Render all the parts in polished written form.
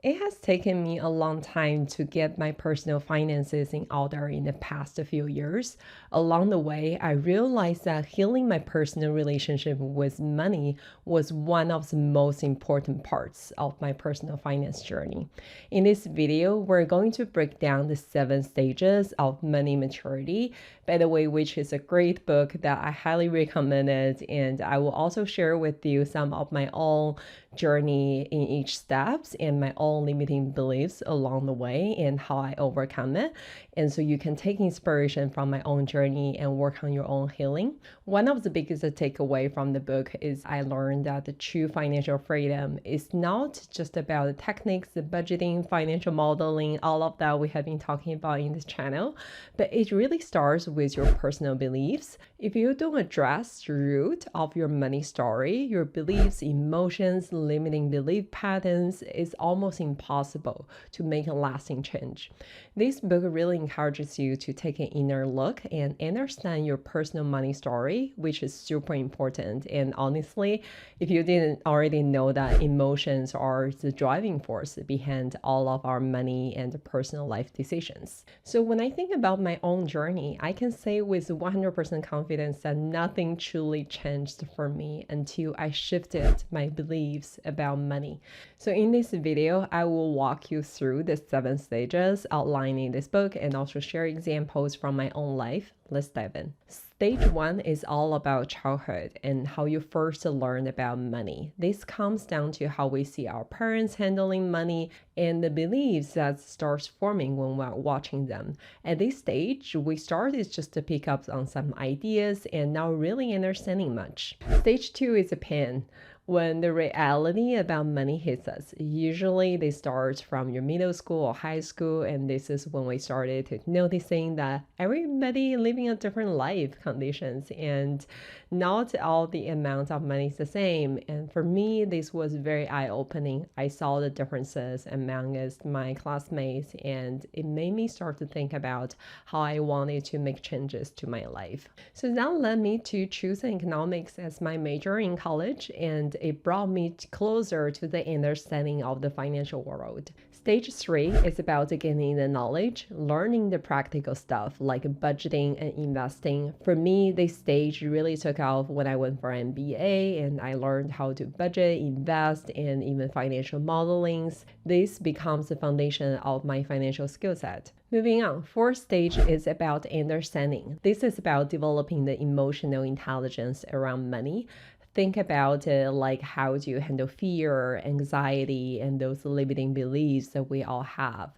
It has taken me a long time to get my personal finances in order in the past few years. Along the way, I realized that healing my personal relationship with money was one of the most important parts of my personal finance journey. In this video, we're going to break down the 7 stages of money maturity, by the way, which is a great book that I highly recommend it. And I will also share with you some of my own journey in each steps and my own limiting beliefs along the way and how I overcome it. And so you can take inspiration from my own journey and work on your own healing. One of the biggest takeaway from the book is I learned that the true financial freedom is not just about the techniques, the budgeting, financial modeling, all of that we have been talking about in this channel, but it really starts with your personal beliefs. If you don't address the root of your money story, your beliefs, emotions, limiting belief patterns, it's almost impossible to make a lasting change. This book really encourages you to take an inner look and understand your personal money story, which is super important. And honestly, if you didn't already know that emotions are the driving force behind all of our money and personal life decisions. So when I think about my own journey, I can say with 100% confidence that nothing truly changed for me until I shifted my beliefs about money. So in this video, I will walk you through the 7 stages outlined in this book and also share examples from my own life. Let's dive in. Stage 1 is all about childhood and how you first learned about money. This comes down to how we see our parents handling money and the beliefs that starts forming when we're watching them. At this stage, we started just to pick up on some ideas and not really understanding much. Stage 2 is a pain. When the reality about money hits us, usually they start from your middle school or high school, and this is when we started to noticing that everybody living a different life conditions and not all the amount of money is the same. And for me, this was very eye-opening. I saw the differences amongst my classmates, and it made me start to think about how I wanted to make changes to my life. So that led me to choose economics as my major in college, and it brought me closer to the understanding of the financial world. Stage 3 is about gaining the knowledge, learning the practical stuff like budgeting and investing. For me, this stage really took off when I went for MBA and I learned how to budget, invest, and even financial modelings. This becomes the foundation of my financial skill set. Moving on, 4th stage is about understanding. This is about developing the emotional intelligence around money. Think about it like how do you handle fear, anxiety, and those limiting beliefs that we all have.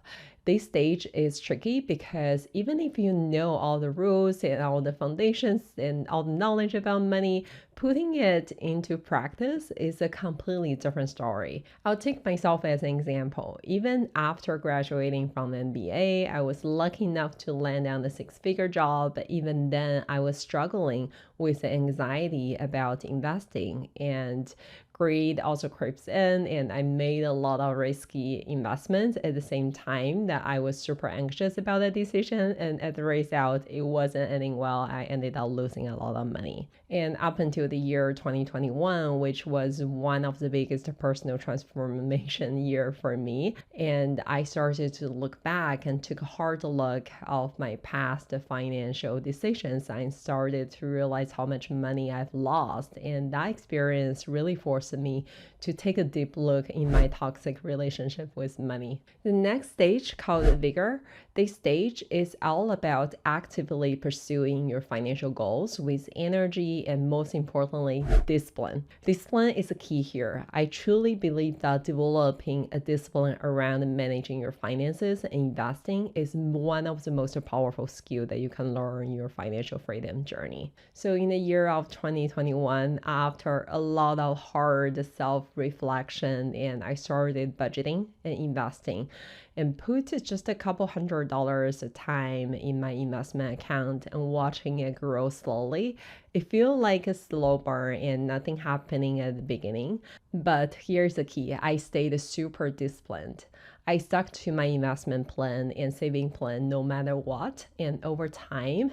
This stage is tricky because even if you know all the rules and all the foundations and all the knowledge about money, putting it into practice is a completely different story. I'll take myself as an example. Even after graduating from the MBA, I was lucky enough to land on a 6-figure job, but even then I was struggling with the anxiety about investing, and greed also creeps in, and I made a lot of risky investments at the same time that I was super anxious about the decision, and at the result it wasn't ending well. I ended up losing a lot of money. And up until the year 2021, which was one of the biggest personal transformation year for me, and I started to look back and took a hard look of my past financial decisions. I started to realize how much money I've lost, and that experience really forced me to take a deep look in my toxic relationship with money. The next stage, called Vigor, this stage is all about actively pursuing your financial goals with energy and, most importantly, discipline. Discipline is a key here. I truly believe that developing a discipline around managing your finances and investing is one of the most powerful skills that you can learn in your financial freedom journey. So in the year of 2021, after a lot of hard self-reflection, and I started budgeting and investing and put just a couple $100 a time in my investment account and watching it grow slowly. It feels like a slow burn and nothing happening at the beginning. But here's the key. I stayed super disciplined. I stuck to my investment plan and saving plan no matter what. And over time,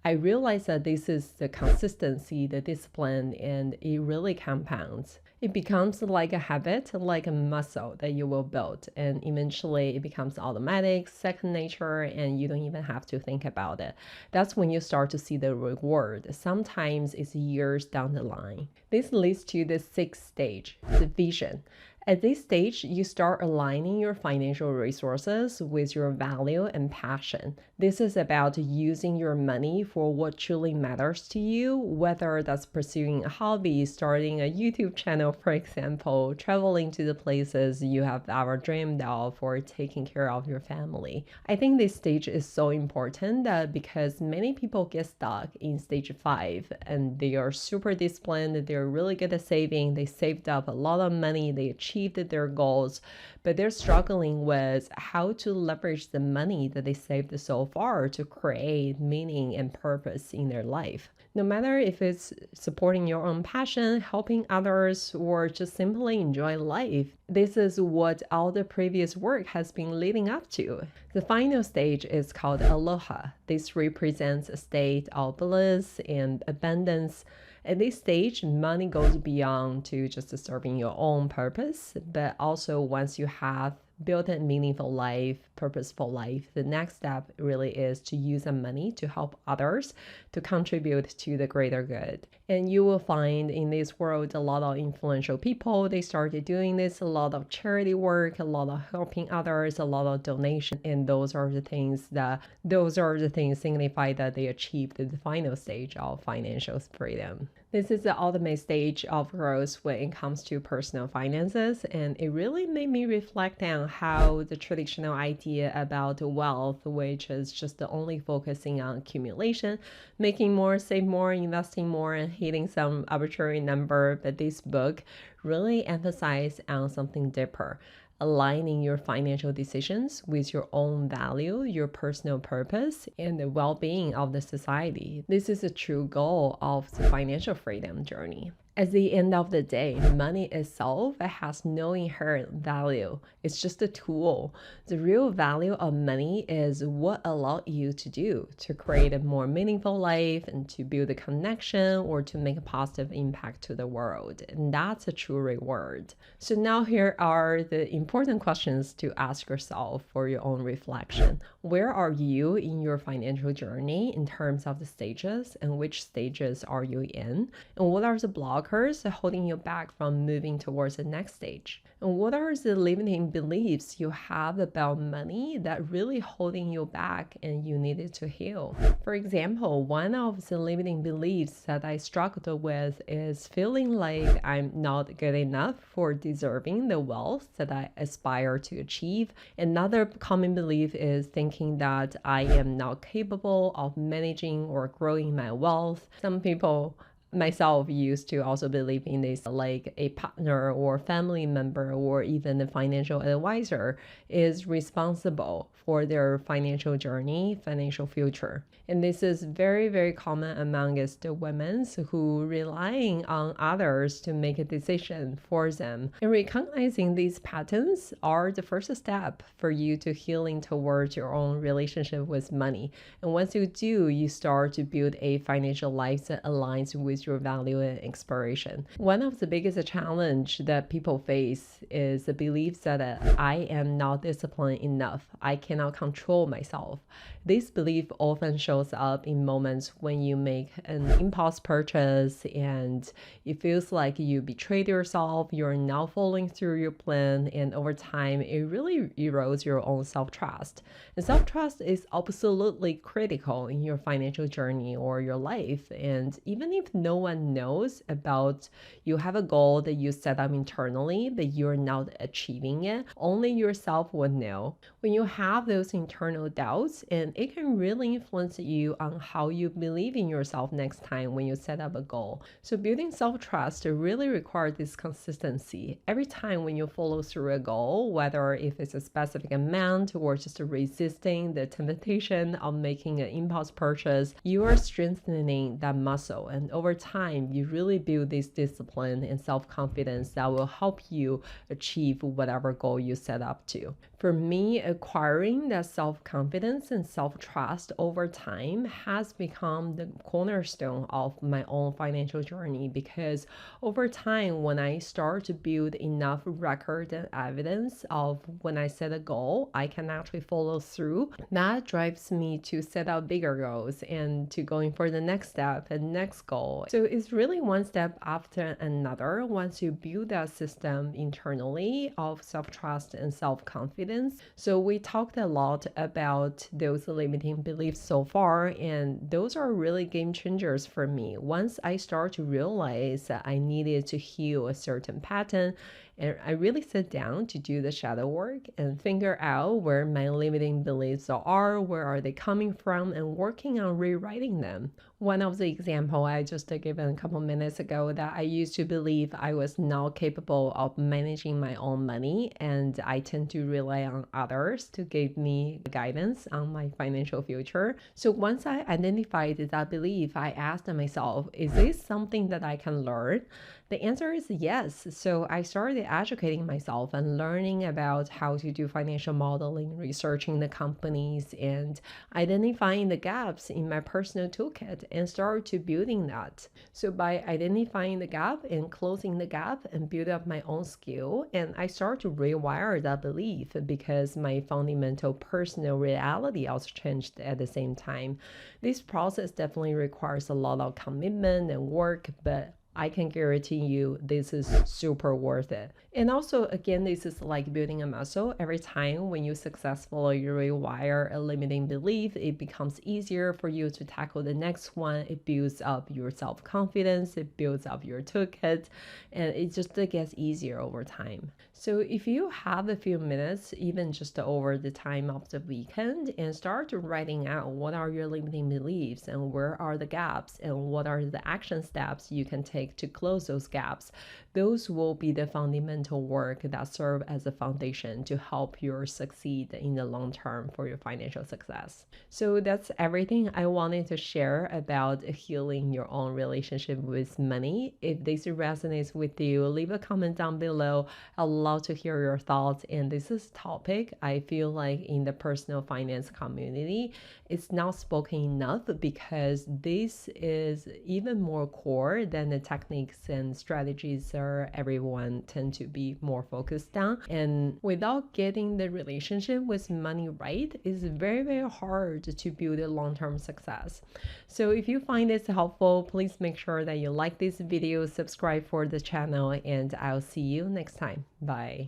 I realized that this is the consistency, the discipline, and it really compounds. It becomes like a habit, like a muscle that you will build, and eventually it becomes automatic, second nature, and you don't even have to think about it. That's when you start to see the reward. Sometimes it's years down the line. This leads to the sixth stage, the vision. At this stage, you start aligning your financial resources with your value and passion. This is about using your money for what truly matters to you, whether that's pursuing a hobby, starting a YouTube channel, for example, traveling to the places you have ever dreamed of, or taking care of your family. I think this stage is so important because many people get stuck in stage 5 and they are super disciplined, they're really good at saving, they saved up a lot of money, they achieved their goals, but they're struggling with how to leverage the money that they saved so far to create meaning and purpose in their life. No matter if it's supporting your own passion, helping others, or just simply enjoy life, this is what all the previous work has been leading up to. The final stage is called Aloha. This represents a state of bliss and abundance. At this stage, money goes beyond to just serving your own purpose, but also once you have built a meaningful life, purposeful life, the next step really is to use the money to help others to contribute to the greater good. And you will find in this world a lot of influential people, they started doing this, a lot of charity work, a lot of helping others, a lot of donation, and those are the things signify that they achieved the final stage of financial freedom. This is the ultimate stage of growth when it comes to personal finances, and it really made me reflect on how the traditional idea about wealth, which is just only focusing on accumulation, making more, save more, investing more, and hitting some arbitrary number, but this book really emphasized on something deeper. Aligning your financial decisions with your own value, your personal purpose, and the well-being of the society. This is a true goal of the financial freedom journey. At the end of the day, money itself has no inherent value. It's just a tool. The real value of money is what allowed you to do to create a more meaningful life and to build a connection or to make a positive impact to the world. And that's a true reward. So now here are the important questions to ask yourself for your own reflection. Where are you in your financial journey in terms of the stages, and which stages are you in? And what are the blockers holding you back from moving towards the next stage? And what are the limiting beliefs you have about money that really holding you back and you needed to heal? For example, one of the limiting beliefs that I struggled with is feeling like I'm not good enough for deserving the wealth that I aspire to achieve. Another common belief is thinking that I am not capable of managing or growing my wealth. Some people, myself, used to also believe in this, like a partner or family member or even a financial advisor is responsible for their financial journey, financial future. And this is very, very common amongst the women who relying on others to make a decision for them. And recognizing these patterns are the first step for you to healing towards your own relationship with money. And once you do, you start to build a financial life that aligns with your value and inspiration. One of the biggest challenge that people face is the belief that I am not disciplined enough. I cannot control myself. This belief often shows up in moments when you make an impulse purchase and it feels like you betrayed yourself, you're not following through your plan, and over time, it really erodes your own self-trust. And self-trust is absolutely critical in your financial journey or your life. And even if no one knows about you have a goal that you set up internally, but you're not achieving it, only yourself would know. When you have those internal doubts, and it can really influence you on how you believe in yourself next time when you set up a goal. So building self-trust really requires this consistency. Every time when you follow through a goal, whether if it's a specific amount or just resisting the temptation of making an impulse purchase, you are strengthening that muscle. And over time, you really build this discipline and self-confidence that will help you achieve whatever goal you set up to. For me, acquiring that self-confidence and self-trust over time has become the cornerstone of my own financial journey, because over time, when I start to build enough record and evidence of when I set a goal, I can actually follow through. That drives me to set out bigger goals and to going for the next step and next goal. So it's really one step after another once you build that system internally of self-trust and self-confidence. So we talked a lot about those limiting beliefs so far, and those are really game changers for me. Once I start to realize that I needed to heal a certain pattern, and I really sit down to do the shadow work and figure out where my limiting beliefs are, where are they coming from, and working on rewriting them. One of the example I just given a couple minutes ago, that I used to believe I was not capable of managing my own money, and I tend to rely on others to give me guidance on my financial future. So once I identified that belief, I asked myself, is this something that I can learn? The answer is yes. So I started educating myself and learning about how to do financial modeling, researching the companies, and identifying the gaps in my personal toolkit, and start to building that. So by identifying the gap and closing the gap and build up my own skill, and I start to rewire that belief, because my fundamental personal reality also changed at the same time. This process definitely requires a lot of commitment and work, but I can guarantee you this is super worth it. And also, again, this is like building a muscle. Every time when you successfully rewire a limiting belief, it becomes easier for you to tackle the next one. It builds up your self-confidence, it builds up your toolkit, and it just gets easier over time. So if you have a few minutes, even just over the time of the weekend, and start writing out what are your limiting beliefs and where are the gaps and what are the action steps you can take to close those gaps, those will be the fundamental work that serve as a foundation to help you succeed in the long term for your financial success. So that's everything I wanted to share about healing your own relationship with money. If this resonates with you, leave a comment down below. I'd love to hear your thoughts. And this is topic I feel like in the personal finance community, it's not spoken enough, because this is even more core than the techniques and strategies that everyone tend to be more focused on. And without getting the relationship with money right, it's very, very hard to build a long-term success. So if you find this helpful, please make sure that you like this video, subscribe for the channel, and I'll see you next time. Bye.